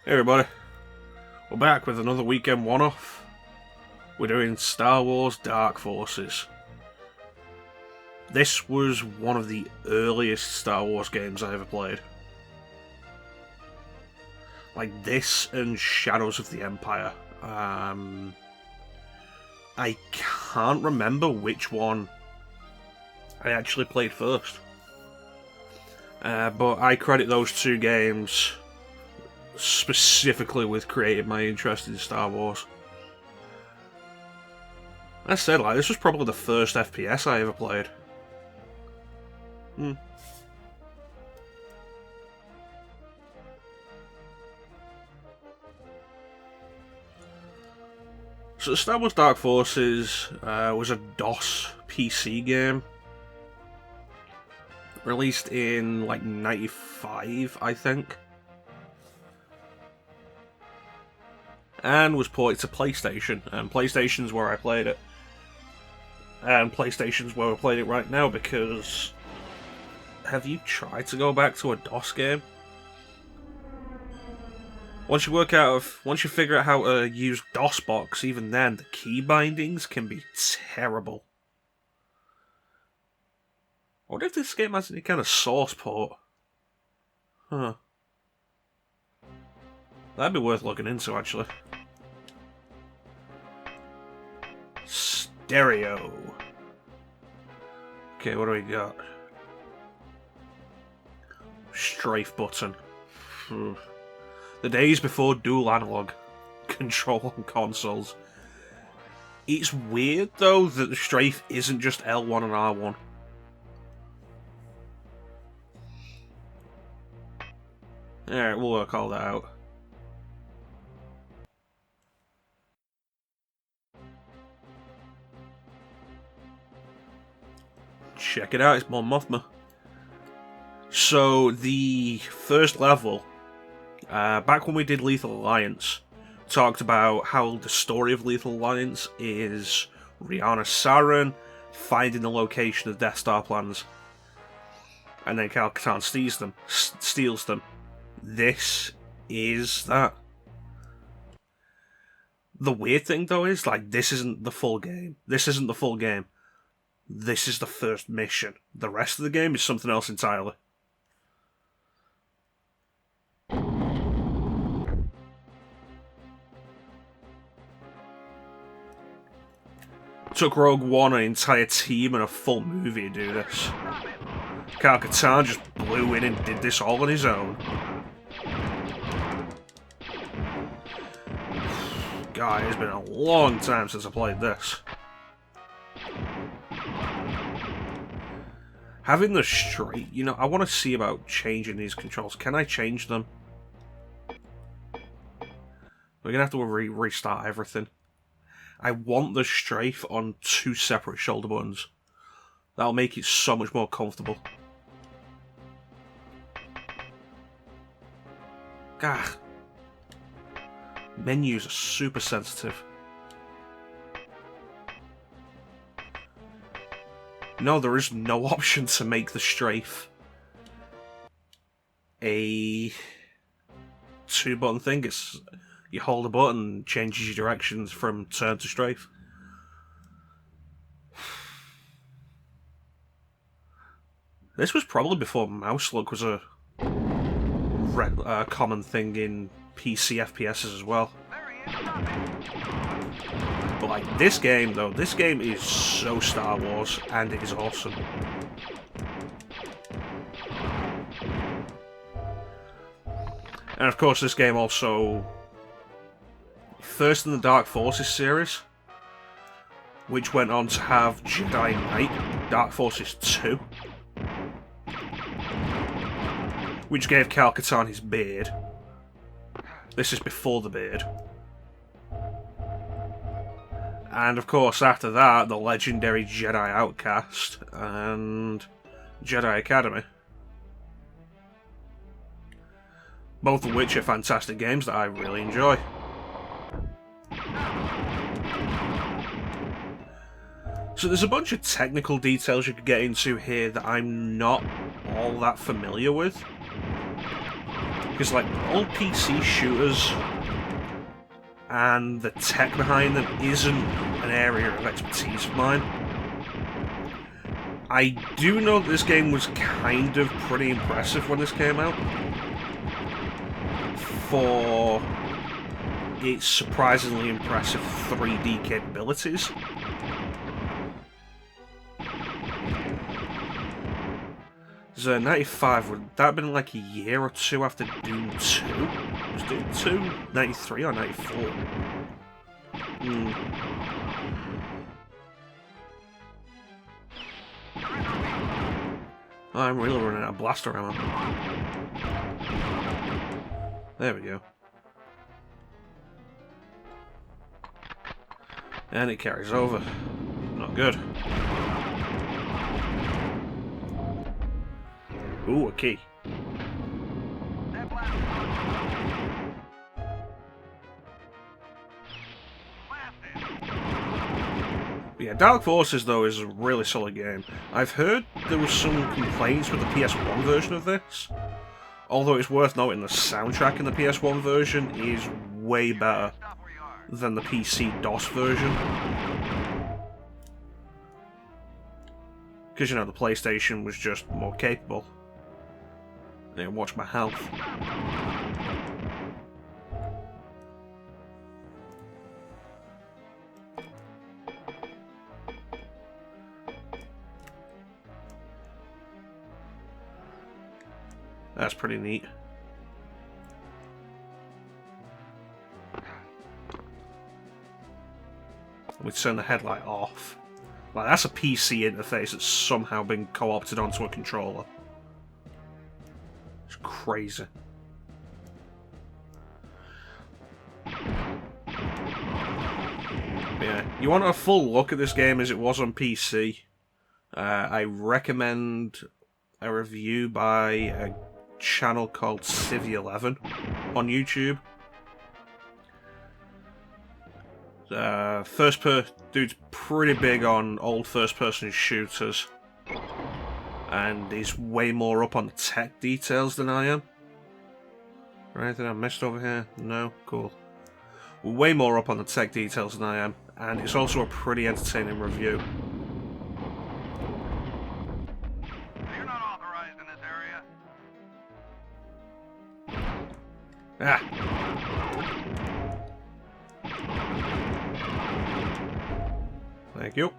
Hey everybody, we're back with another weekend one-off. We're doing Star Wars Dark Forces. This was one of the earliest Star Wars games I ever played. Like this and Shadows of the Empire. I can't remember which one I actually played first. But I credit those two games specifically with creating my interest in Star Wars. I said, this was probably the first FPS I ever played. So Star Wars Dark Forces was a DOS PC game. Released in, 95, I think. And was ported to PlayStation. And PlayStation's where I played it. And PlayStation's where I played it right now because... Have you tried to go back to a DOS game? Once you figure out how to use DOSBox, even then, the key bindings can be terrible. I wonder if this game has any kind of source port. Huh. That'd be worth looking into, actually. Stereo. Okay, what do we got? Strafe button. The days before dual analog control on consoles. It's weird, though, that the strafe isn't just L1 and R1. Alright, we'll work all that out. Check it out, it's Mon Mothma. So, the first level, back when we did Lethal Alliance, talked about how the story of Lethal Alliance is Rihanna Saren finding the location of Death Star plans. And then Kyle Katarn steals them. This is that. The weird thing, though, is, this isn't the full game. This isn't the full game. This is the first mission. The rest of the game is something else entirely. Took Rogue One an entire team and a full movie to do this. Kyle Katarn just blew in and did this all on his own. God, it's been a long time since I played this. Having the straight, I want to see about changing these controls. Can I change them? We're going to have to restart everything. I want the strafe on two separate shoulder buttons. That'll make it so much more comfortable. Gah. Menus are super sensitive. No, there is no option to make the strafe a two-button thing. It's you hold a button, changes your directions from turn to strafe. This was probably before mouse look was a common thing in PC FPSs as well. But this game, though, this game is so Star Wars, and it is awesome. And of course, this game also first in the Dark Forces series, which went on to have Jedi Knight, Dark Forces 2, which gave Kyle Katarn his beard. This is before the beard. And of course, after that, the legendary Jedi Outcast and Jedi Academy. Both of which are fantastic games that I really enjoy. So there's a bunch of technical details you could get into here that I'm not all that familiar with. Because, like, all PC shooters and the tech behind them isn't an area of expertise of mine. I do know that this game was kind of pretty impressive when this came out, for its surprisingly impressive 3D capabilities. So 95, would that have been like a year or two after Doom 2? Was Doom 2 93 or 94? Oh, I'm really running out of blaster ammo. There we go. And it carries over. Not good. Ooh, a key. Yeah, Dark Forces, though, is a really solid game. I've heard there was some complaints with the PS1 version of this, although it's worth noting the soundtrack in the PS1 version is way better than the PC DOS version. Because, you know, the PlayStation was just more capable. Yeah, watch my health. That's pretty neat. We turn the headlight off. Like, that's a PC interface that's somehow been co-opted onto a controller. It's crazy. Yeah, you want a full look at this game as it was on PC. I recommend a review by a channel called Civ11 on YouTube. Dude's pretty big on old first-person shooters, and he's way more up on the tech details than I am. Anything I missed over here? No? Cool. Way more up on the tech details than I am, and it's also a pretty entertaining review. You're not authorized in this area. Ah! Thank you.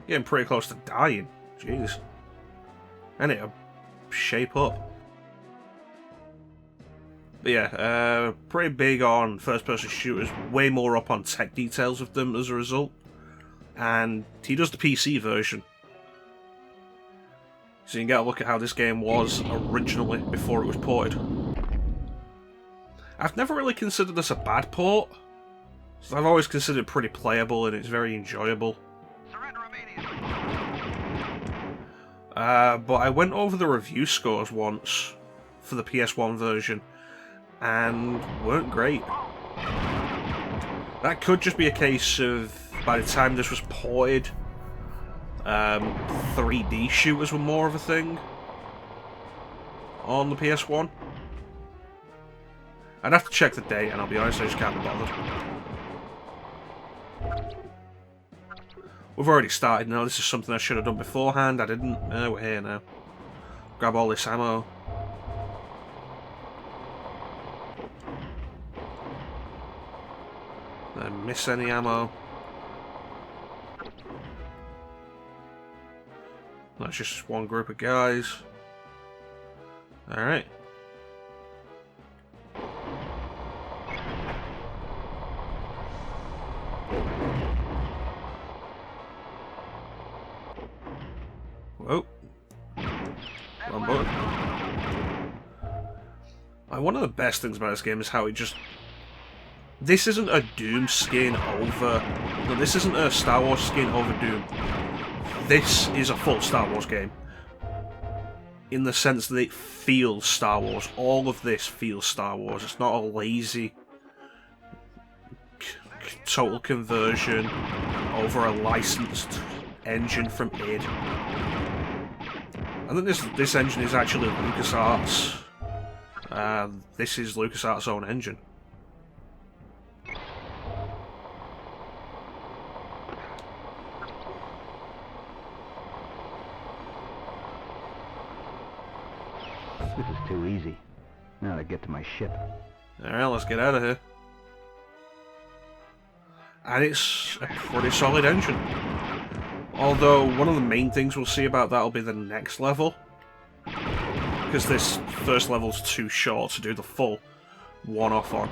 Getting pretty close to dying. Jeez. I need to shape up. But yeah, pretty big on first-person shooters, way more up on tech details of them as a result. And he does the PC version. So you can get a look at how this game was originally before it was ported. I've never really considered this a bad port. So I've always considered it pretty playable and it's very enjoyable. Surrender immediately. But I went over the review scores once for the PS1 version and weren't great. That could just be a case of, by the time this was ported, 3D shooters were more of a thing on the PS1. I'd have to check the date, and I'll be honest, I just can't be bothered. We've already started now. This is something I should have done beforehand. I didn't. We're here now. Grab all this ammo. Don't miss any ammo. That's just one group of guys. Alright. Whoa. Wrong button. One of the best things about this game is how it just... This isn't a Doom skin over... No, this isn't a Star Wars skin over Doom. This is a full Star Wars game. In the sense that it feels Star Wars. All of this feels Star Wars. It's not a lazy... total conversion over a licensed engine from id. I think this engine is actually LucasArts. This is LucasArts' own engine. This is too easy. Now to get to my ship. Alright, let's get out of here. And it's a pretty solid engine. Although, one of the main things we'll see about that will be the next level. Because this first level's too short to do the full one-off on.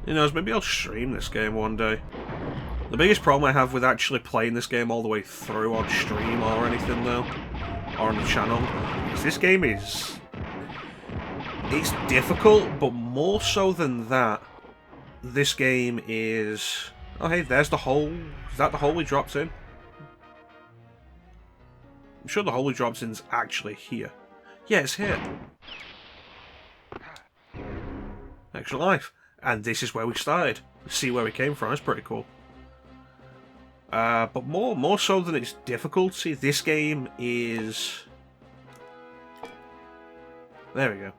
Who knows, maybe I'll stream this game one day. The biggest problem I have with actually playing this game all the way through on stream or anything though, or on the channel, is this game is... it's difficult, but more so than that, this game is... oh hey, there's the hole. Is that the hole he drops in? I'm sure the hole he drops in's actually here. Yeah, it's here. Extra life. And this is where we started. See where we came from, that's pretty cool. But more so than its difficulty, this game is... there we go.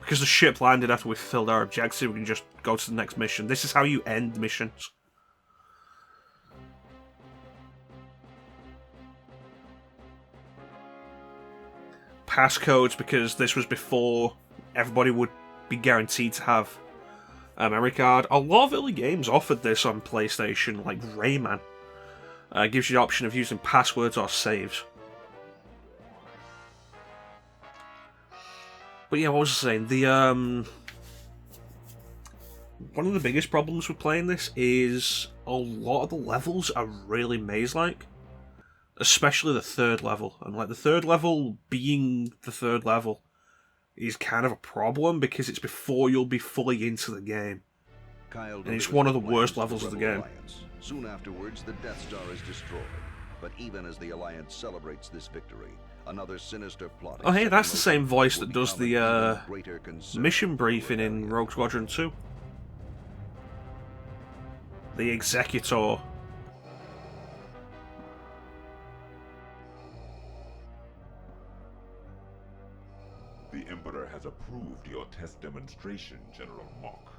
Because the ship landed after we filled our objective, we can just go to the next mission. This is how you end missions. Passcodes, because this was before everybody would be guaranteed to have a memory card. A lot of early games offered this on PlayStation, like Rayman. Gives you the option of using passwords or saves. But yeah, what was I saying? The one of the biggest problems with playing this is a lot of the levels are really maze-like. Especially the third level. And like the third level being the third level is kind of a problem because it's before you'll be fully into the game. And it's one of the worst levels of the game. Soon afterwards, the Death Star is destroyed. But even as the Alliance celebrates this victory, another sinister plot... oh hey, that's the same voice that does the mission briefing in Rogue Squadron 2. The Executor. The Emperor has approved your test demonstration, General Mock.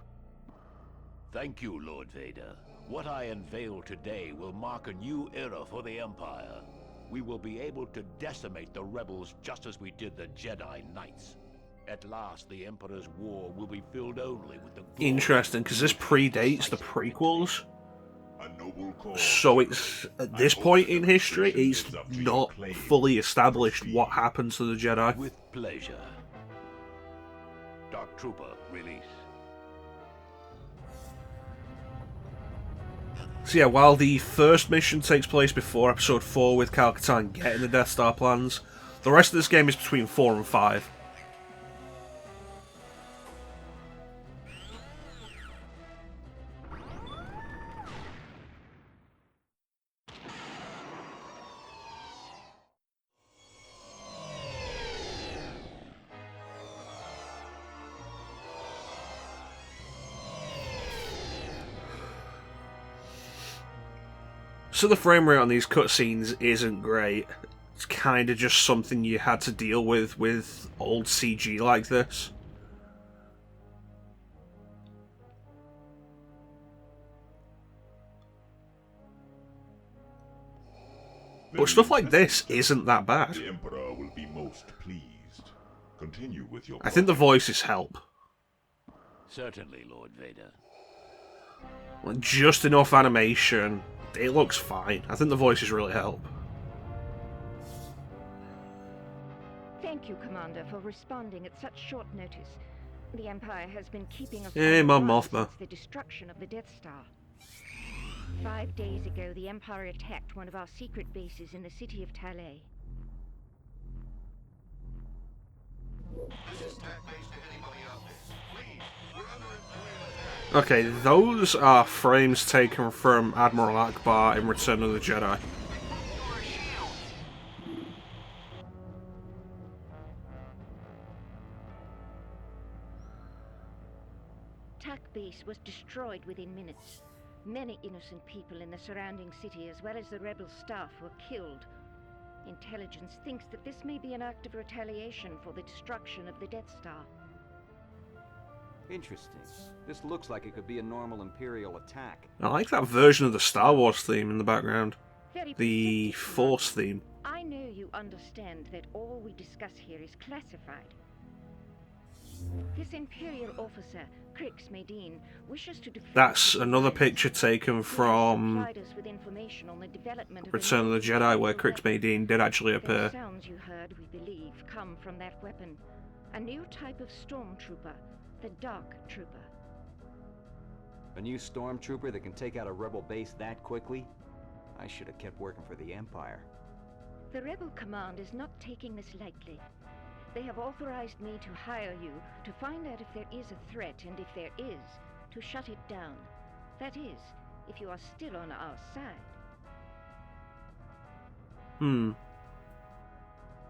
Thank you, Lord Vader. What I unveil today will mark a new era for the Empire. We will be able to decimate the rebels just as we did the Jedi Knights. At last, the Emperor's war will be filled only with the... interesting, because this predates the prequels. So it's, at this point in history, it's not fully established what happens to the Jedi. With pleasure. Dark Trooper, release. So yeah, while the first mission takes place before Episode 4 with Kyle Katarn getting the Death Star plans, the rest of this game is between 4 and 5. So the frame rate on these cutscenes isn't great. It's kind of just something you had to deal with old CG like this. But stuff like this isn't that bad. The Emperor will be most pleased. Continue with your... I think the voices help. Certainly, Lord Vader. Just enough animation. It looks fine. I think the voices really help. Thank you, Commander, for responding at such short notice. The Empire has been keeping us Hey, on Mon the run Mothma. since the destruction of the Death Star. 5 days ago, the Empire attacked one of our secret bases in the city of Talay. Okay, those are frames taken from Admiral Akbar in Return of the Jedi. Tak base was destroyed within minutes. Many innocent people in the surrounding city, as well as the rebel staff, were killed. Intelligence thinks that this may be an act of retaliation for the destruction of the Death Star. Interesting. This looks like it could be a normal Imperial attack. I like that version of the Star Wars theme in the background. Very The perceptive, Force Commander. theme. I know you understand that all we discuss here is classified. This Imperial officer, Crix Medine, wishes to defend That's the another Alliance. picture taken He has from supplied us with information on the development of a Return of the new Jedi, where Imperial Crix weapon. Medine did actually The appear. sounds you heard, we believe, come from that weapon. A new type of stormtrooper, the Dark Trooper. A new stormtrooper that can take out a rebel base that quickly? I should have kept working for the Empire. The Rebel Command is not taking this lightly. They have authorized me to hire you to find out if there is a threat, and if there is, to shut it down. That is, if you are still on our side.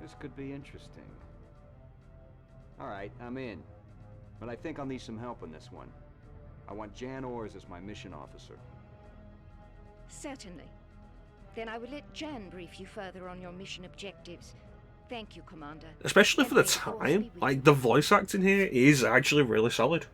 This could be interesting. Alright, I'm in. But I think I'll need some help on this one. I want Jan Ors as my mission officer. Certainly. Then I will let Jan brief you further on your mission objectives. Thank you, Commander. Especially for the And may Force time. be with Like, you. the voice acting here is actually really solid.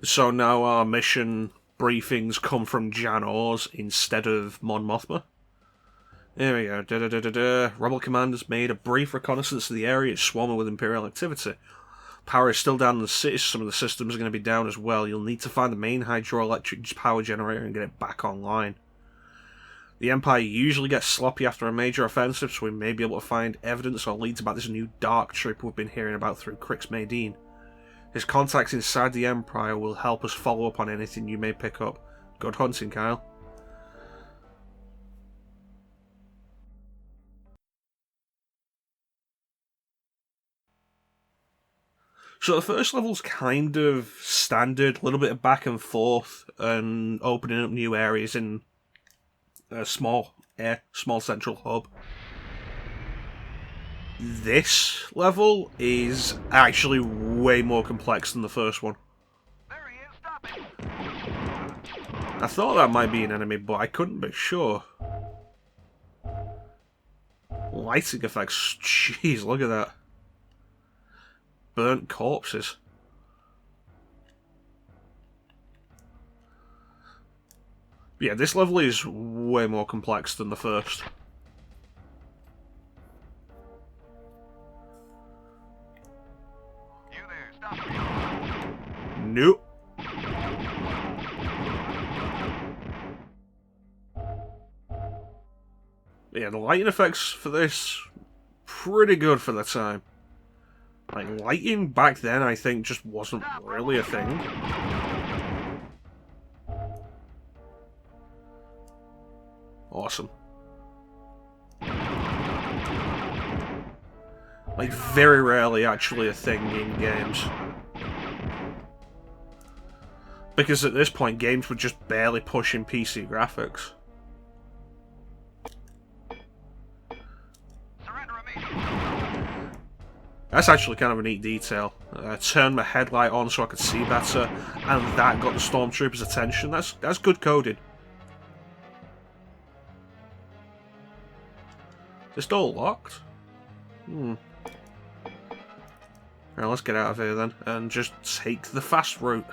So now our mission briefings come from Jan Ors instead of Mon Mothma. There we go. Rebel commanders made a brief reconnaissance of the area. It's swarming with Imperial activity. Power is still down in the city. Some of the systems are going to be down as well. You'll need to find the main hydroelectric power generator and get it back online. The Empire usually gets sloppy after a major offensive, so we may be able to find evidence or leads about this new Dark Trooper we've been hearing about through Crix Medine. His contacts inside the Empire will help us follow up on anything you may pick up. Good hunting, Kyle. So the first level's kind of standard, a little bit of back and forth, and opening up new areas in a small central hub. This level is actually way more complex than the first one. There he is. Stop him. I thought that might be an enemy, but I couldn't be sure. Lighting effects, jeez, look at that. Burnt corpses. Yeah, this level is way more complex than the first. You there. Stop him. Nope. Yeah, the lighting effects for this, pretty good for the time. Like, lighting back then, I think, just wasn't really a thing. Awesome. Like, very rarely actually a thing in games. Because at this point, games were just barely pushing PC graphics. Surrender immediately. That's actually kind of a neat detail. I turned my headlight on so I could see better, and that got the stormtroopers' attention. That's good coding. Is this door locked? Right, let's get out of here then, and just take the fast route.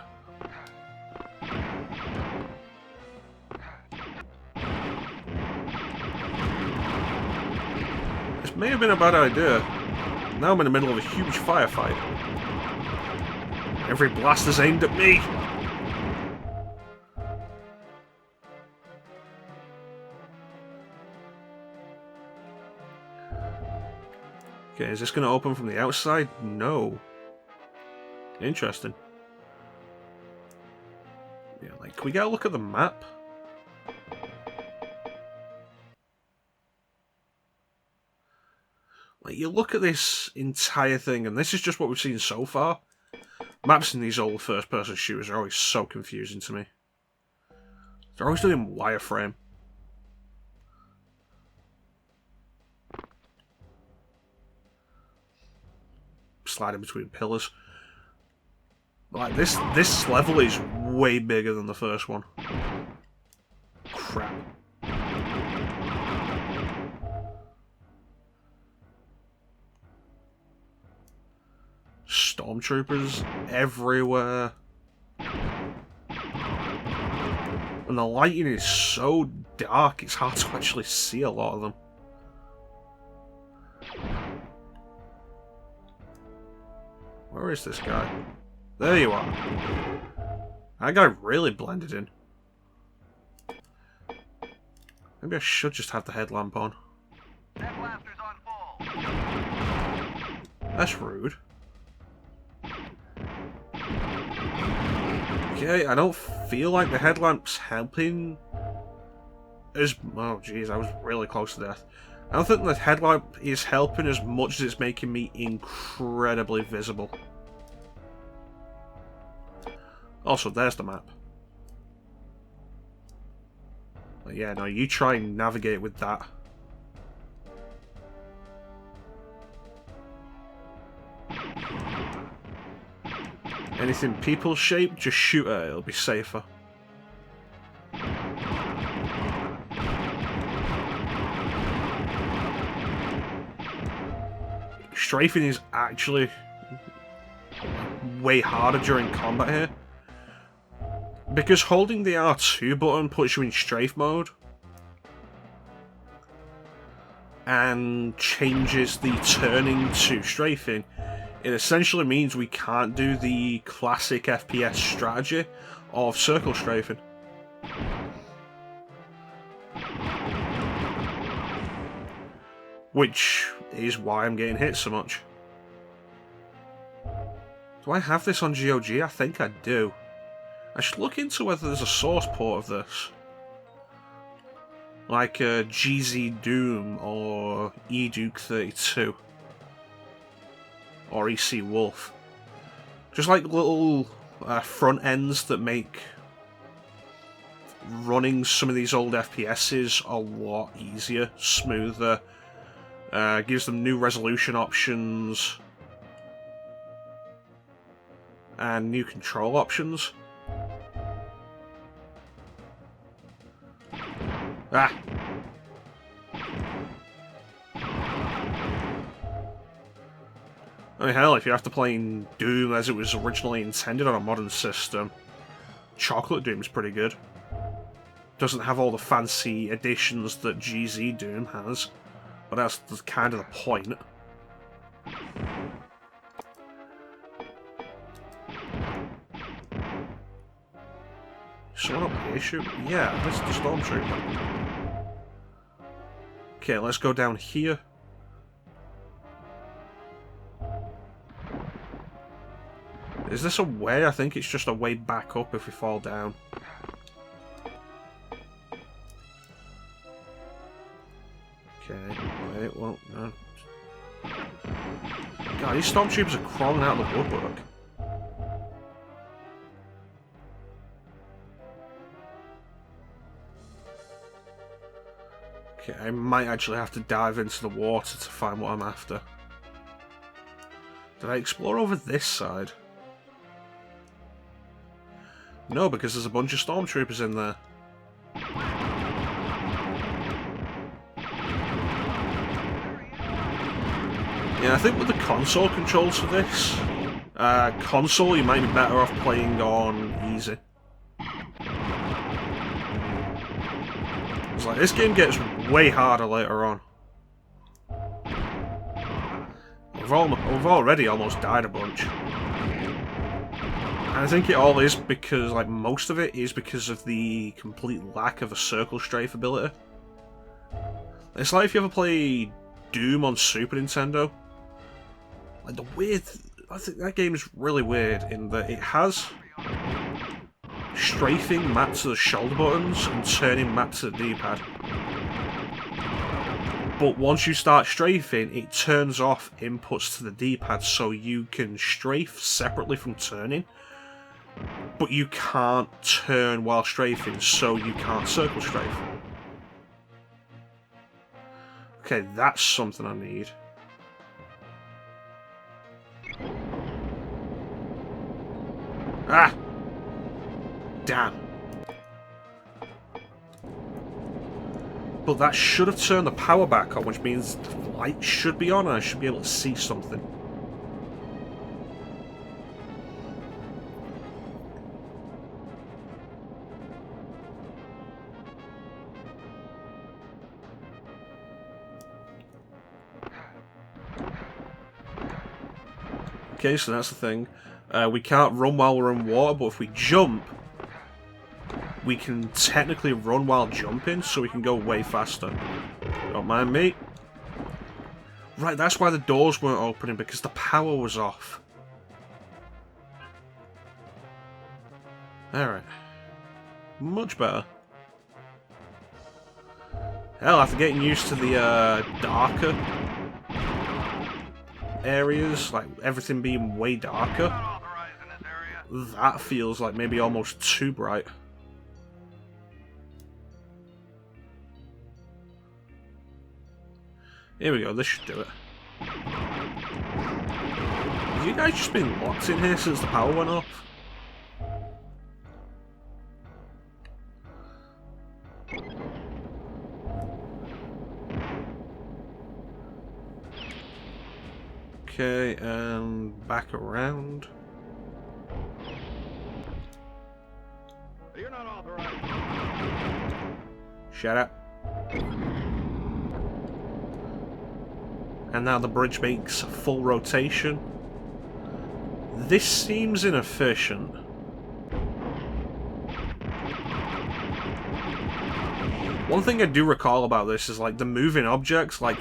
This may have been a bad idea. Now I'm in the middle of a huge firefight. Every blast is aimed at me! Okay, is this going to open from the outside? No. Interesting. Yeah, like, can we get a look at the map? Like, you look at this entire thing, and this is just what we've seen so far. Maps in these old first-person shooters are always so confusing to me. They're always done in wireframe. Sliding between pillars. Like, this level is way bigger than the first one. Crap. Stormtroopers everywhere. And the lighting is so dark, it's hard to actually see a lot of them. Where is this guy? There you are. That guy really blended in. Maybe I should just have the headlamp on. That blaster's on full. That's rude. Okay, I don't feel like the headlamp's helping as... Oh jeez, I was really close to death. I don't think the headlamp is helping as much as it's making me incredibly visible. Also, there's the map. But yeah, no, you try and navigate with that. Anything people-shaped, just shoot at it, it'll be safer. Strafing is actually way harder during combat here. Because holding the R2 button puts you in strafe mode. And changes the turning to strafing. It essentially means we can't do the classic FPS strategy of circle strafing. Which is why I'm getting hit so much. Do I have this on GOG? I think I do. I should look into whether there's a source port of this. Like GZ Doom or eDuke 32. Or EC Wolf. Just like little front ends that make running some of these old FPSs a lot easier, smoother. Gives them new resolution options. And new control options. Ah! I mean, hell, if you're after playing Doom as it was originally intended on a modern system, Chocolate Doom's pretty good. Doesn't have all the fancy additions that GZ Doom has, but that's kind of the point. Someone up here shoot? Yeah, this is the Stormtrooper. Okay, let's go down here. Is this a way? I think it's just a way back up if we fall down. Okay, wait, well, no. God, these Stormtroopers are crawling out of the woodwork. Okay, I might actually have to dive into the water to find what I'm after. Did I explore over this side? No, because there's a bunch of Stormtroopers in there. Yeah, I think with the console controls for this, console you might be better off playing on easy. It's like, this game gets way harder later on. We've already almost died a bunch. And I think it all is because, like, most of it is because of the complete lack of a circle strafe ability. It's like if you ever play Doom on Super Nintendo. Like, I think that game is really weird in that it has strafing mapped to the shoulder buttons and turning mapped to the D-pad. But once you start strafing, it turns off inputs to the D-pad, so you can strafe separately from turning. But you can't turn while strafing, so you can't circle strafe. Okay, that's something I need. Ah! Damn. But that should have turned the power back on, which means the light should be on and I should be able to see something. Okay, so that's the thing. We can't run while we're in water, but if we jump, we can technically run while jumping, so we can go way faster. Don't mind me. Right, that's why the doors weren't opening, because the power was off. Alright. Much better. Hell, after getting used to the darker areas, like everything being way darker, that feels like maybe almost too bright. Here we go, this should do it. Have you guys just been locked in here since the power went off? Okay, and back around. You're not authorized. Shut up. And now the bridge makes full rotation. This seems inefficient. One thing I do recall about this is like the moving objects like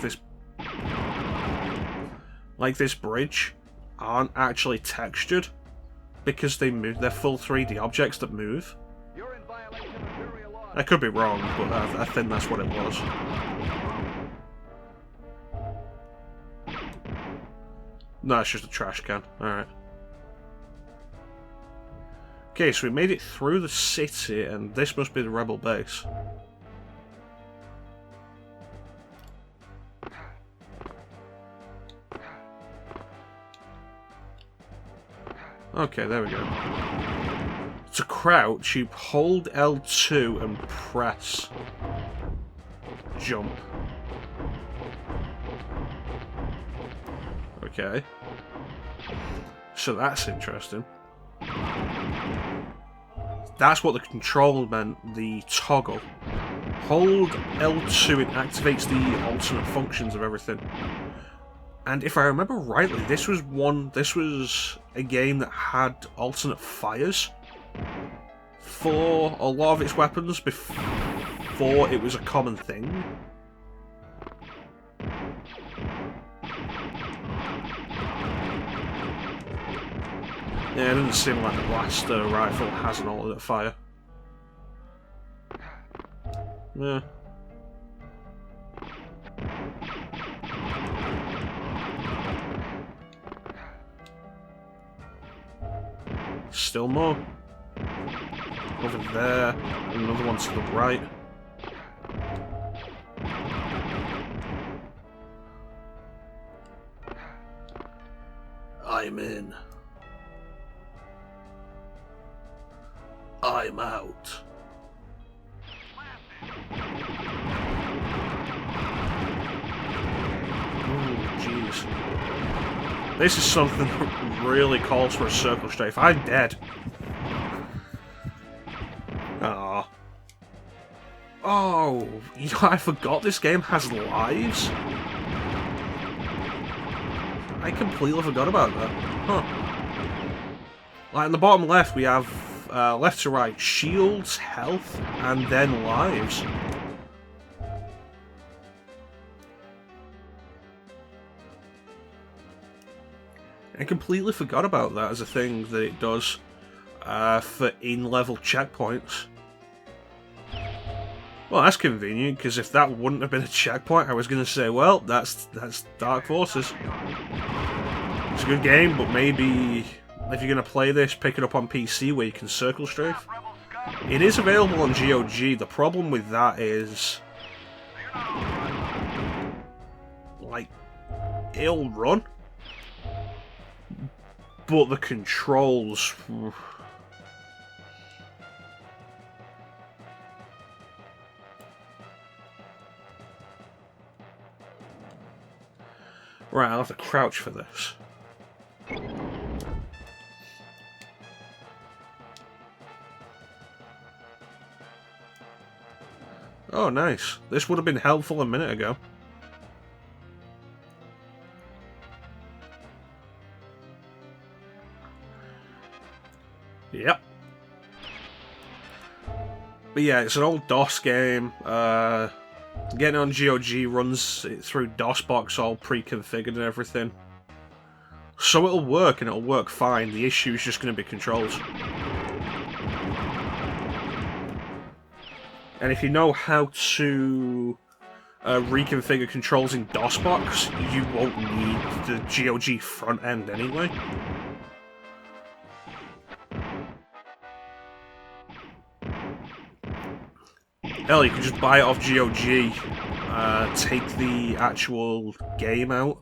this bridge aren't actually textured because they move. They're full 3D objects that move. You're in violation of Imperial law. I could be wrong, but I think that's what it was. No, it's just a trash can. Alright. Okay, so we made it through the city, and this must be the rebel base. Okay, there we go. To crouch, you hold L2 and press jump. Okay. So that's interesting. That's what the control meant, the toggle. Hold L2, it activates the alternate functions of everything. And if I remember rightly, this was a game that had alternate fires for a lot of its weapons before it was a common thing. Yeah, it doesn't seem like the blaster rifle has an alternate fire. Yeah. Still more. Over there. Another one to the right. I'm in. I'm out. Oh, jeez. This is something that really calls for a circle strafe. I'm dead. Aww. Oh, you know, I forgot this game has lives. I completely forgot about that. Huh. Like, in the bottom left, we have left to right, shields, health, and then lives. I completely forgot about that as a thing that it does for in-level checkpoints. Well, that's convenient, because if that wouldn't have been a checkpoint, I was going to say, well, that's Dark Forces. It's a good game, but maybe if you're going to play this, pick it up on PC where you can circle strafe. It is available on GOG. The problem with that is, like, it'll run, but the controls... Right, I'll have to crouch for this. Oh, nice. This would have been helpful a minute ago. Yep. But yeah, it's an old DOS game. Getting on GOG runs it through DOSBox all pre-configured and everything. So it'll work, and it'll work fine. The issue is just going to be controls. And if you know how to reconfigure controls in DOSBox, you won't need the GOG front end anyway. Hell, you can just buy it off GOG, take the actual game out,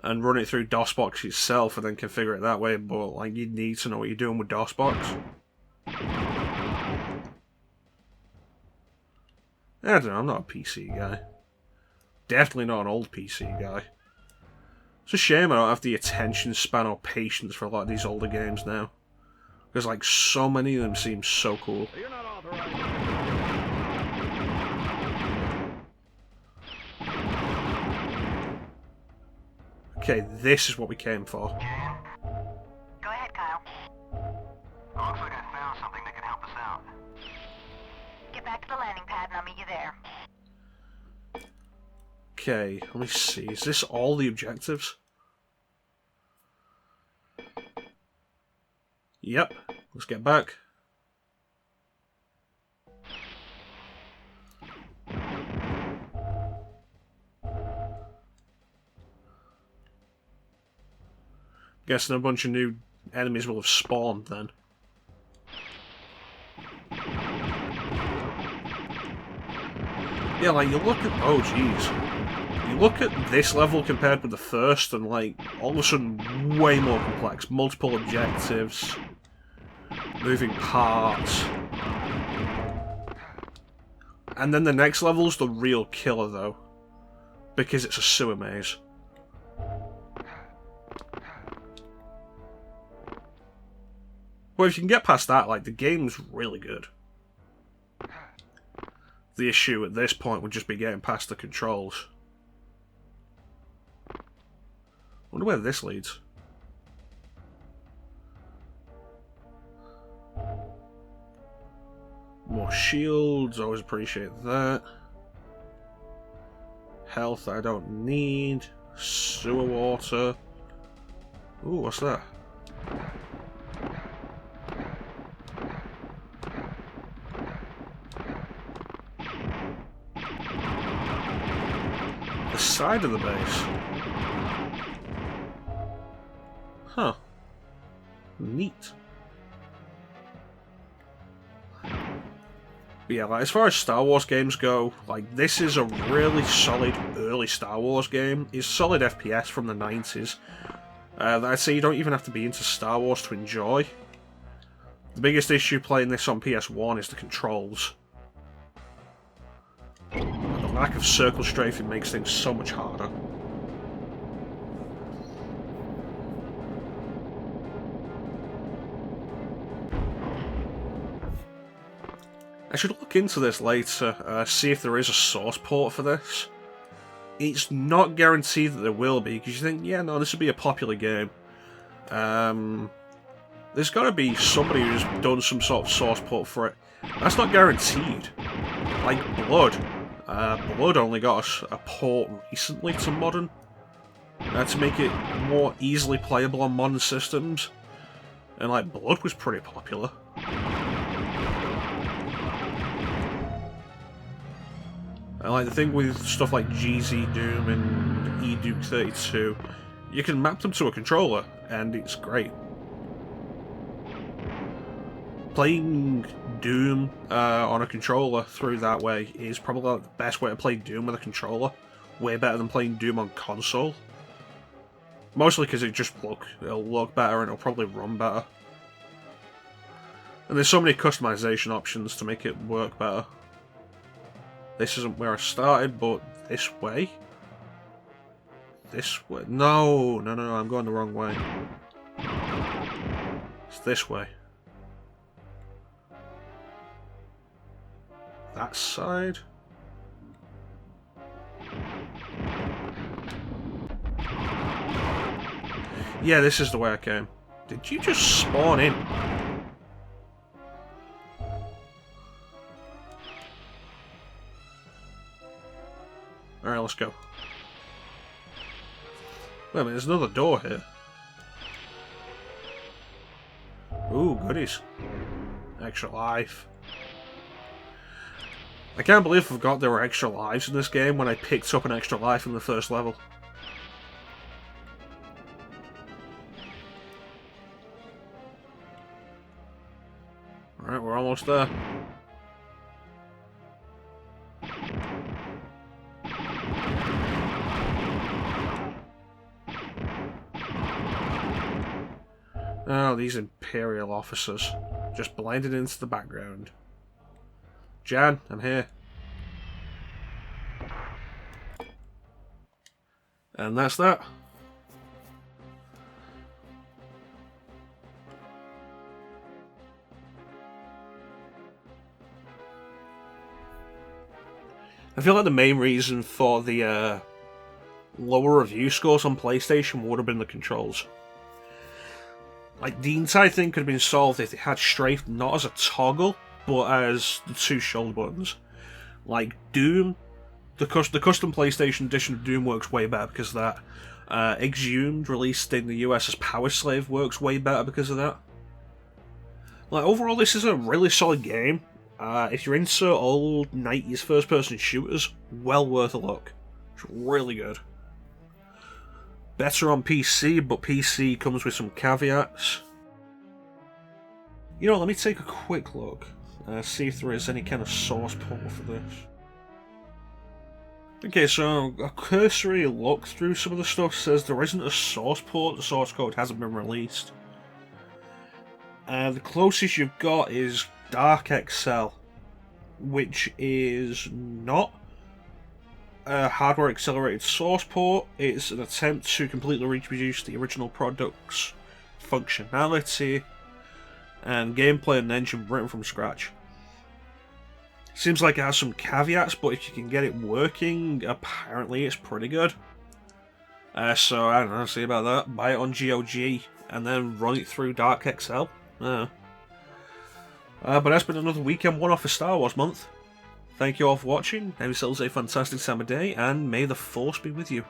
and run it through DOSBox yourself, and then configure it that way, but like, you need to know what you're doing with DOSBox. I don't know, I'm not a PC guy. Definitely not an old PC guy. It's a shame I don't have the attention span or patience for a lot of these older games now. Because, like, so many of them seem so cool. You're not authorized. Okay, this is what we came for. Go ahead, Kyle. Looks like I found something that can help us out. Get back to the landing pad and I'll meet you there. Okay, let me see. Is this all the objectives? Yep. Let's get back. Guessing a bunch of new enemies will have spawned then. Yeah, like, you look at... Oh, jeez. You look at this level compared with the first, and, like, all of a sudden, way more complex. Multiple objectives. Moving parts. And then the next level's the real killer, though. Because it's a sewer maze. Well, if you can get past that, like, the game's really good. The issue at this point would just be getting past the controls. Wonder where this leads. More shields, always appreciate that. Health I don't need. Sewer water. Ooh, what's that? The side of the base. Huh. Neat. But yeah, like, as far as Star Wars games go, like, this is a really solid early Star Wars game. It's solid FPS from the 90s. I'd say you don't even have to be into Star Wars to enjoy. The biggest issue playing this on PS1 is the controls. And the lack of circle strafing makes things so much harder. I should look into this later, see if there is a source port for this. It's not guaranteed that there will be, because you think, yeah, no, this would be a popular game. There's got to be somebody who's done some sort of source port for it. That's not guaranteed. Like Blood. Blood only got a port recently to modern. To make it more easily playable on modern systems. And, like, Blood was pretty popular. And like the thing with stuff like GZ Doom and eDuke 32, you can map them to a controller, and it's great. Playing Doom on a controller through that way is probably like the best way to play Doom with a controller. Way better than playing Doom on console. Mostly because it'll look better and it'll probably run better. And there's so many customization options to make it work better. This isn't where I started, but this way? This way? No, I'm going the wrong way. It's this way. That side? Yeah, this is the way I came. Did you just spawn in? Alright, let's go. Wait a minute, there's another door here. Ooh, goodies. Extra life. I can't believe I forgot there were extra lives in this game when I picked up an extra life in the first level. Alright, we're almost there. Oh, these Imperial officers. Just blended into the background. Jan, I'm here. And that's that. I feel like the main reason for the lower review scores on PlayStation would have been the controls. Like, the entire thing could have been solved if it had strafe not as a toggle, but as the two shoulder buttons. Like, Doom, the custom PlayStation edition of Doom works way better because of that. Exhumed, released in the US as Power Slave, works way better because of that. Like, overall, this is a really solid game. If you're into old 90s first-person shooters, well worth a look. It's really good. Better on PC, but PC comes with some caveats. You know, let me take a quick look. See if there is any kind of source port for this. Okay, so a cursory look through some of the stuff says there isn't a source port, the source code hasn't been released. The closest you've got is Dark Excel, which is not a hardware accelerated source port. It's an attempt to completely reproduce the original product's functionality and gameplay and engine written from scratch. Seems like it has some caveats, but if you can get it working, apparently it's pretty good. So I don't know, see about that. Buy it on GOG and then run it through Dark XL. But that's been another weekend one-off for Star Wars month. Thank you all for watching, have yourselves a fantastic summer day, and may the Force be with you.